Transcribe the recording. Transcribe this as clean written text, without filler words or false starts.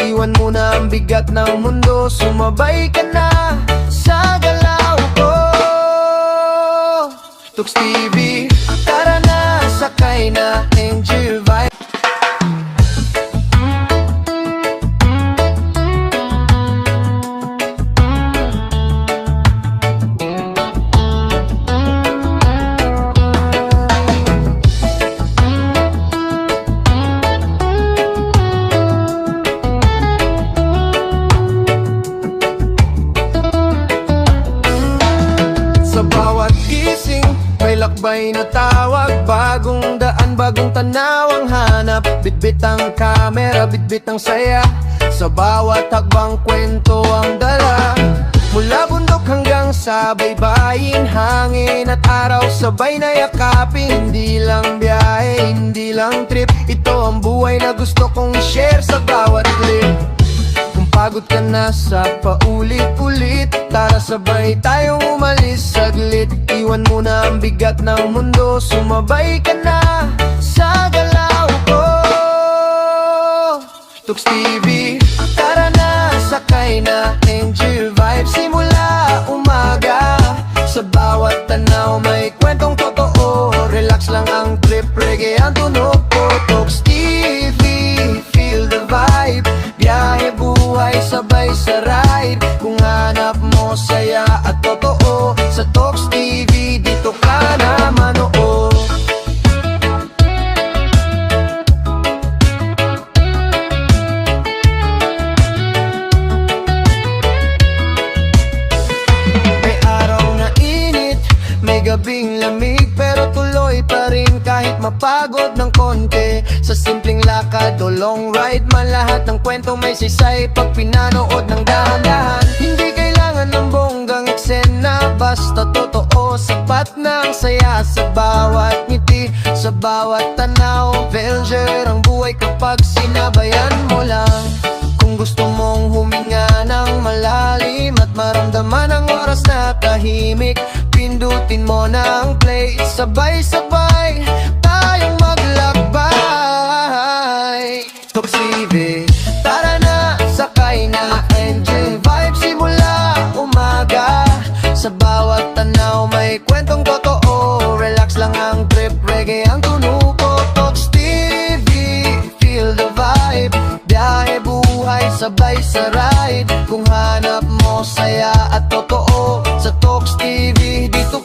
Iwan mo na ang bigat ng mundo, sumabay ka na sa galaw ko. Tux TV, tara na, sakay na, enjoy vibe. Sa bawat gising, may lakbay na tawag. Bagong daan, bagong tanaw ang hanap. Bitbit ang kamera, bitbit ang saya. Sa bawat hakbang kwento ang dala. Mula bundok hanggang sa baybayin, hangin at araw sabay na yakapin. Hindi lang biyahe, hindi lang trip, ito ang buhay na gusto kong share sa bawat clip. Kung pagod ka na sa paulit-ulit, tara sabay tayong umalis saglit. Iwan mo na ang bigat ng mundo, sumabay ka na sa galaw ko. Tux TV, tara na, sakay na, enjoy vibe simula umaga. Sa bawat tanaw may kwentong totoo, relax lang ang trip, reggae ang tunog ko. Tux TV, feel the vibe, biyahe buhay sabay sa ride. Kung hanap mo saya at totoo, sa Tux TV dito ka na manood. May araw na init, may gabing lamig, pero tuloy pa rin kahit mapagod ng konti. Sa simpleng lakad o long ride man, lahat ng kwento may sisay pag pinanood ng dahan-dahan. Hindi kailangan ng bonggang eksena, basta totoo, sapat na ang saya. Sa bawat ngiti, sa bawat tanaw, Velger ang buhay kapag sinabayan mo lang. Kung gusto mong huminga ng malalim at maramdaman ang oras na tahimik, pindutin mo na ang play, sabay-sabay tayong maglakbay. Tux TV, tara na, sakay na, enjoy vibe simula umaga. Sa bawat tanaw may kwentong totoo, relax lang ang trip, reggae ang tunog ko. Tux TV, feel the vibe, biyahe buhay sabay sa ride. Kung hanap mo saya at totoo, sa Tux TV dito